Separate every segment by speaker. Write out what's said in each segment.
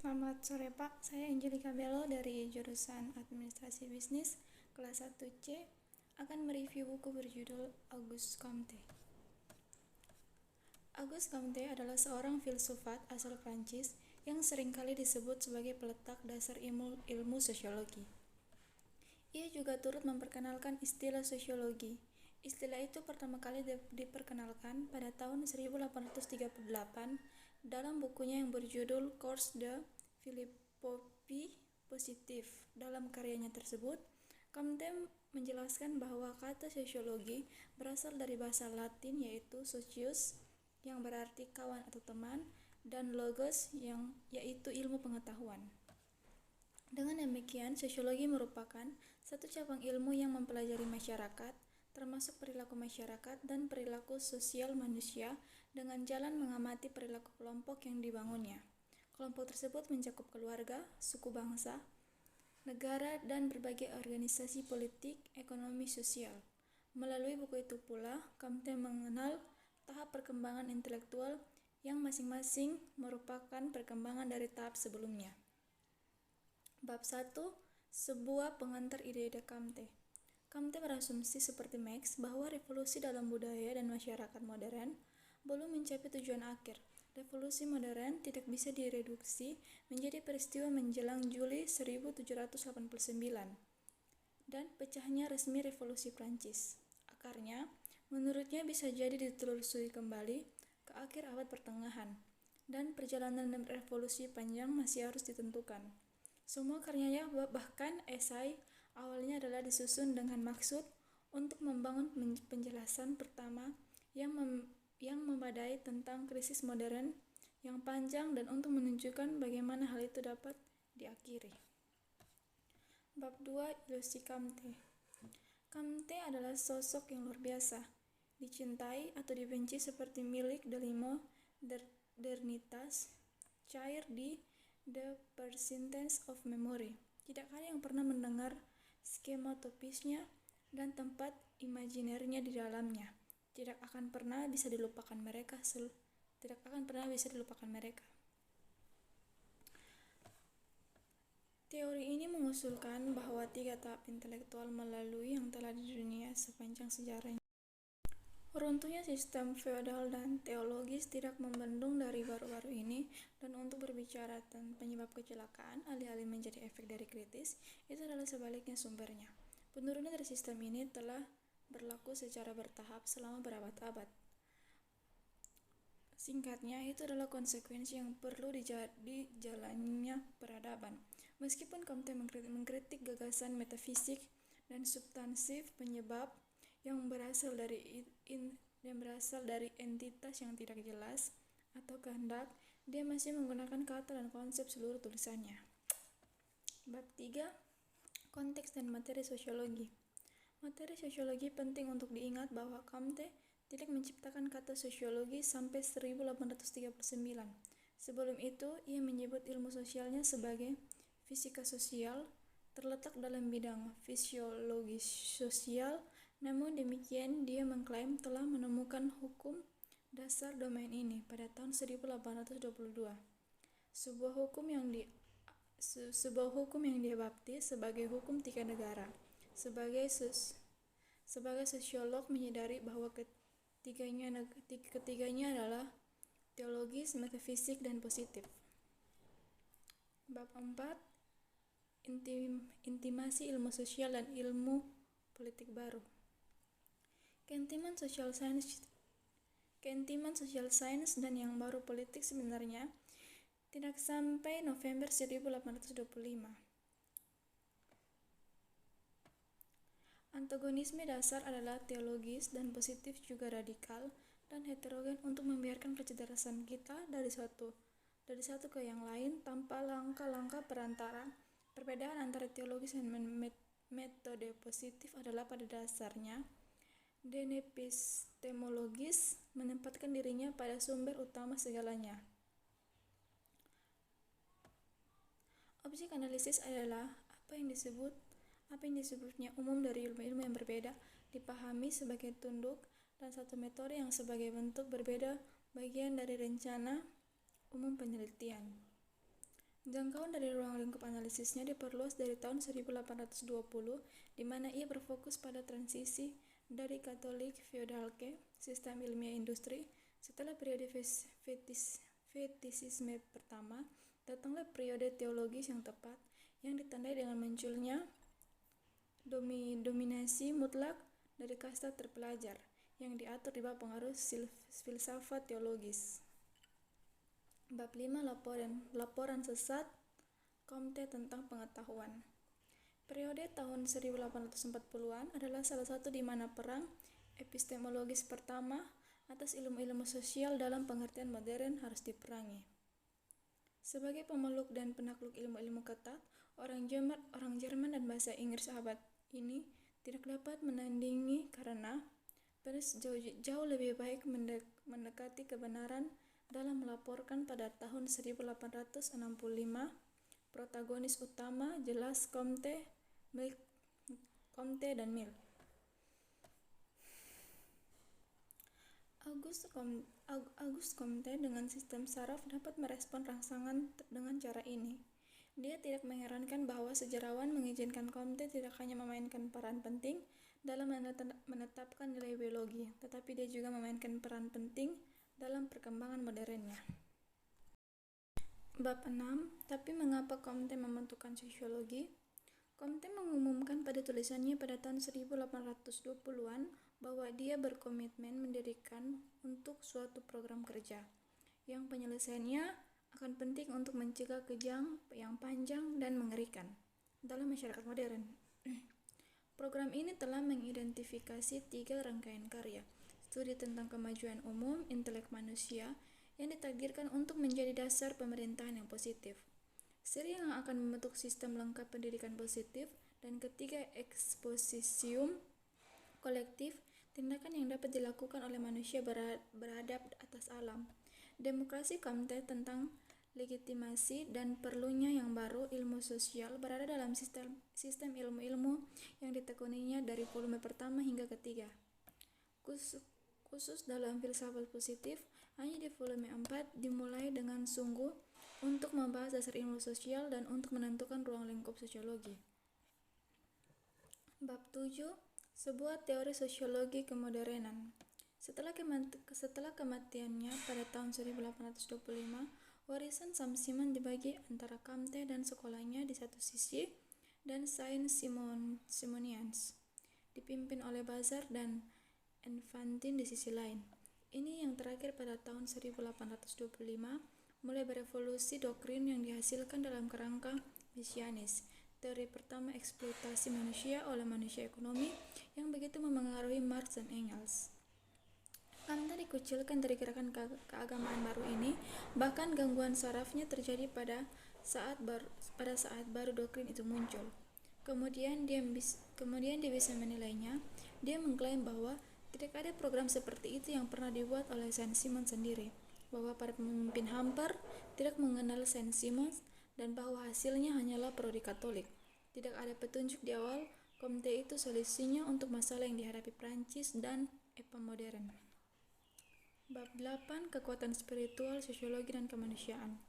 Speaker 1: Selamat sore Pak, saya Angelika Bello dari jurusan Administrasi Bisnis kelas 1C akan mereview buku berjudul Auguste Comte. Auguste Comte adalah seorang filsufat asal Prancis yang seringkali disebut sebagai peletak dasar ilmu sosiologi. Ia juga turut memperkenalkan istilah sosiologi. Istilah itu pertama kali diperkenalkan pada tahun 1838 dalam bukunya yang berjudul Cours de Philosophie Positive. Dalam karyanya tersebut, Comte menjelaskan bahwa kata sosiologi berasal dari bahasa Latin yaitu socius yang berarti kawan atau teman dan logos yang yaitu ilmu pengetahuan. Dengan demikian, sosiologi merupakan satu cabang ilmu yang mempelajari masyarakat, termasuk perilaku masyarakat dan perilaku sosial manusia dengan jalan mengamati perilaku kelompok yang dibangunnya. Kelompok tersebut mencakup keluarga, suku bangsa, negara, dan berbagai organisasi politik, ekonomi, sosial. Melalui buku itu pula, Comte mengenal tahap perkembangan intelektual yang masing-masing merupakan perkembangan dari tahap sebelumnya. Bab 1. Sebuah pengantar ide-ide Comte. Comte berasumsi seperti Marx bahwa revolusi dalam budaya dan masyarakat modern belum mencapai tujuan akhir. Revolusi modern tidak bisa direduksi menjadi peristiwa menjelang Juli 1789 dan pecahnya resmi revolusi Prancis. Akarnya, menurutnya bisa jadi ditelusuri kembali ke akhir abad pertengahan, dan perjalanan revolusi panjang masih harus ditentukan. Semua karyanya, bahkan esai, awalnya adalah disusun dengan maksud untuk membangun penjelasan pertama yang memadai tentang krisis modern yang panjang dan untuk menunjukkan bagaimana hal itu dapat diakhiri. Bab 2. Ilusi Comte. Comte adalah sosok yang luar biasa, dicintai atau dibenci seperti milik Delimo Dernitas, cair di The Percentage of Memory. Tidak ada yang pernah mendengar skema topisnya dan tempat imajinernya di dalamnya. Tidak akan pernah bisa dilupakan mereka. Teori ini mengusulkan bahwa 3 tahap intelektual melalui yang telah di dunia sepanjang sejarahnya. Runtuhnya sistem feodal dan teologis tidak membendung dari baru-baru ini, dan untuk berbicara tentang penyebab kecelakaan alih-alih menjadi efek dari kritis, itu adalah sebaliknya sumbernya. Penurunan dari sistem ini telah berlaku secara bertahap selama berabad-abad. Singkatnya, itu adalah konsekuensi yang perlu dijalannya peradaban. Meskipun Comte mengkritik gagasan metafisik dan substansif penyebab yang berasal dari entitas yang tidak jelas atau kehendak, dia masih menggunakan kata dan konsep seluruh tulisannya. Bab 3. Konteks dan materi sosiologi. Materi sosiologi penting untuk diingat bahwa Comte tidak menciptakan kata sosiologi sampai 1839. Sebelum itu, ia menyebut ilmu sosialnya sebagai fisika sosial, terletak dalam bidang fisiologi sosial. Namun demikian, dia mengklaim telah menemukan hukum dasar domain ini pada tahun 1822. Sebuah hukum yang dia baptis sebagai hukum 3 negara. Sebagai sosiolog menyadari bahwa ketiganya adalah teologis, metafisik, dan positif. Bab 4. Intimasi ilmu sosial dan ilmu politik baru. Keintiman social science dan yang baru politik sebenarnya tidak sampai November 1825. Antagonisme dasar adalah teologis dan positif juga radikal dan heterogen untuk membiarkan kecerdasan kita dari satu ke yang lain tanpa langkah-langkah perantara. Perbedaan antara teologis dan metode positif adalah pada dasarnya denepistemologis, menempatkan dirinya pada sumber utama segalanya. Objek analisis adalah apa yang disebutnya umum dari ilmu-ilmu yang berbeda dipahami sebagai tunduk, dan satu metode yang sebagai bentuk berbeda bagian dari rencana umum penelitian. Jangkauan dari ruang lingkup analisisnya diperluas dari tahun 1820, di mana ia berfokus pada transisi dari Katolik feodal ke sistem ilmiah industri. Setelah periode fetisisme pertama, datanglah periode teologis yang tepat, yang ditandai dengan munculnya dominasi mutlak dari kasta terpelajar, yang diatur di bawah pengaruh filsafat teologis. Bab 5. Laporan sesat Comte tentang pengetahuan. Periode tahun 1840-an adalah salah satu di mana perang epistemologis pertama atas ilmu-ilmu sosial dalam pengertian modern harus diperangi. Sebagai pemeluk dan penakluk ilmu-ilmu ketat, orang Jerman dan bahasa Inggris abad ini tidak dapat menandingi karena jauh lebih baik mendekati kebenaran dalam melaporkan. Pada tahun 1865, protagonis utama jelas Comte dan Mill. Auguste Comte dengan sistem saraf dapat merespon rangsangan dengan cara ini. Dia tidak mengherankan bahwa sejarawan mengizinkan Comte tidak hanya memainkan peran penting dalam menetapkan nilai biologi, tetapi dia juga memainkan peran penting dalam perkembangan modernnya. Bab 6. Tapi mengapa Comte membentukkan sosiologi? Comte mengumumkan pada tulisannya pada tahun 1820-an bahwa dia berkomitmen mendirikan untuk suatu program kerja yang penyelesaiannya akan penting untuk mencegah kejang yang panjang dan mengerikan dalam masyarakat modern. Program ini telah mengidentifikasi 3 rangkaian karya studi tentang kemajuan umum intelek manusia yang ditakdirkan untuk menjadi dasar pemerintahan yang positif, seri yang akan membentuk sistem lengkap pendidikan positif, dan ketiga eksposisium kolektif, tindakan yang dapat dilakukan oleh manusia beradab atas alam. Demokrasi Comte tentang legitimasi dan perlunya yang baru ilmu sosial berada dalam sistem ilmu-ilmu yang ditekuninya dari volume pertama hingga ketiga. Khusus dalam filsafat positif, hanya di volume 4 dimulai dengan sungguh untuk membahas dasar ilmu sosial dan untuk menentukan ruang lingkup sosiologi. Bab 7. Sebuah teori sosiologi kemodernan. Setelah kematiannya pada tahun 1825, warisan Saint-Simon dibagi antara Comte dan sekolahnya di satu sisi dan Saint-Simonians dipimpin oleh Bazard dan Enfantin di sisi lain. Ini yang terakhir pada tahun 1825 mulai berevolusi doktrin yang dihasilkan dalam kerangka mesianis. Teori pertama eksploitasi manusia oleh manusia ekonomi yang begitu mempengaruhi Marx dan Engels. Comte dikucilkan dari gerakan keagamaan baru ini, bahkan gangguan sarafnya terjadi pada saat baru doktrin itu muncul. Kemudian dia bisa menilainya. Dia mengklaim bahwa tidak ada program seperti itu yang pernah dibuat oleh Saint-Simon sendiri, bahwa para pemimpin hampir tidak mengenal Saint-Simon, dan bahwa hasilnya hanyalah parodi Katolik. Tidak ada petunjuk di awal Comte itu solusinya untuk masalah yang dihadapi Prancis dan epoka modern. Bab 8. Kekuatan spiritual, sosiologi, dan kemanusiaan.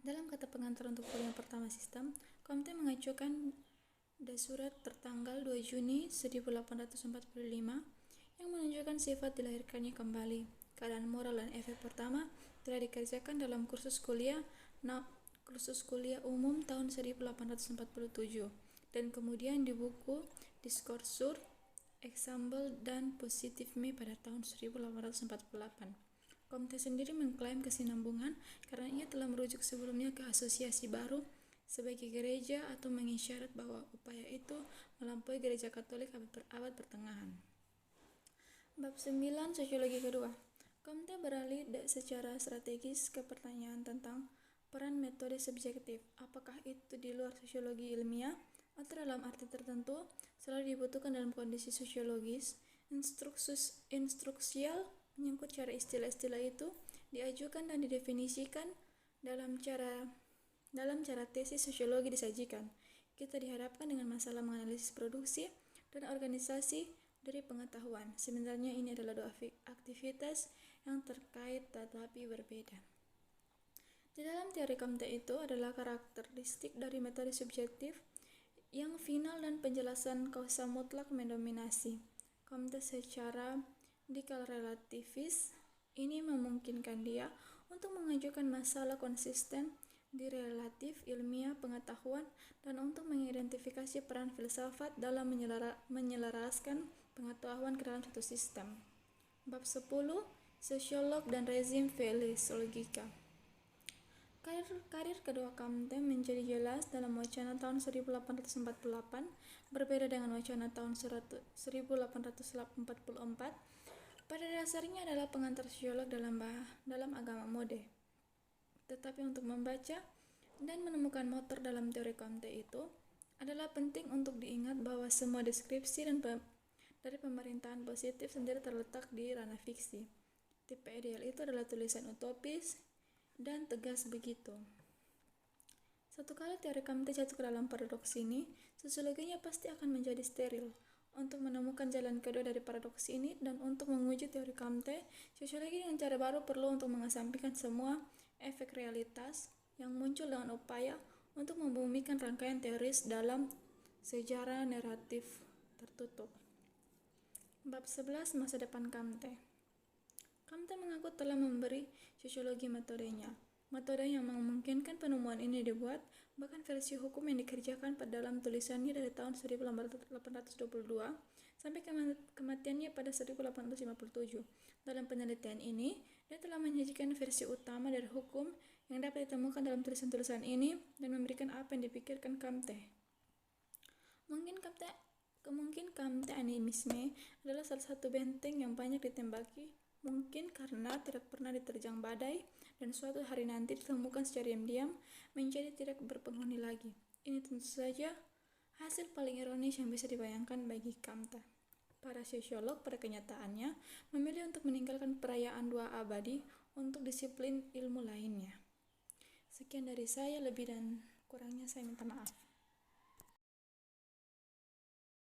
Speaker 1: Dalam kata pengantar untuk volume pertama sistem, Comte mengajukan dasurat tertanggal 2 Juni 1845 yang menunjukkan sifat dilahirkannya kembali. Keadaan moral dan efek pertama telah dikerjakan dalam kursus kuliah umum tahun 1847 dan kemudian di buku Discours sur Ensemble dan Positivisme pada tahun 1848. Comte sendiri mengklaim kesinambungan karena ia telah merujuk sebelumnya ke asosiasi baru sebagai gereja atau mengisyarat bahwa upaya itu melampaui gereja Katolik abad pertengahan. Bab 9. Sosiologi kedua. Comte beralih secara strategis ke pertanyaan tentang peran metode subjektif. Apakah itu di luar sosiologi ilmiah atau dalam arti tertentu selalu dibutuhkan dalam kondisi sosiologis? Instruksial menyangkut cara istilah-istilah itu diajukan dan didefinisikan dalam cara tesis sosiologi disajikan. Kita dihadapkan dengan masalah menganalisis produksi dan organisasi dari pengetahuan. Sebenarnya ini adalah dua aktivitas yang terkait tetapi berbeda. Di dalam teori Comte itu adalah karakteristik dari metode subjektif yang final dan penjelasan kausa mutlak mendominasi. Comte secara dikal relativis ini memungkinkan dia untuk mengajukan masalah konsisten di relatif ilmiah pengetahuan dan untuk mengidentifikasi peran filsafat dalam menyelaraskan pengetahuan ke dalam satu sistem. Bab 10. Sosiolog dan rezim filologika. Karir kedua Comte menjadi jelas dalam wacana tahun 1848, berbeda dengan wacana tahun 1844. Pada dasarnya adalah pengantar sosiolog dalam agama mode. Tetapi untuk membaca dan menemukan motor dalam teori Comte itu adalah penting untuk diingat bahwa semua deskripsi dari pemerintahan positif sendiri terletak di ranah fiksi. Tipe ideal itu adalah tulisan utopis dan tegas begitu. Satu kali teori Comte jatuh ke dalam paradoks ini, sosiologinya pasti akan menjadi steril. Untuk menemukan jalan kedua dari paradoks ini dan untuk menguji teori Comte, sosiologi dengan cara baru perlu untuk mengesampingkan semua efek realitas yang muncul dengan upaya untuk membumikan rangkaian teoris dalam sejarah naratif tertutup. Bab 11. Masa depan Comte. Comte mengaku telah memberi sosiologi metodenya. Metode yang memungkinkan penemuan ini dibuat, bahkan versi hukum yang dikerjakan pada dalam tulisannya dari tahun 1822 sampai kematiannya pada 1857. Dalam penelitian ini, dia telah menyajikan versi utama dari hukum yang dapat ditemukan dalam tulisan-tulisan ini dan memberikan apa yang dipikirkan Comte. Mungkin Comte animisme adalah salah satu benteng yang banyak ditembaki, mungkin karena tidak pernah diterjang badai dan suatu hari nanti ditemukan secara diam-diam menjadi tidak berpenghuni lagi. Ini tentu saja hasil paling ironis yang bisa dibayangkan bagi Comte. Para sosiolog pada kenyataannya memilih untuk meninggalkan perayaan dua abadi untuk disiplin ilmu lainnya. Sekian dari saya, lebih dan kurangnya saya minta maaf.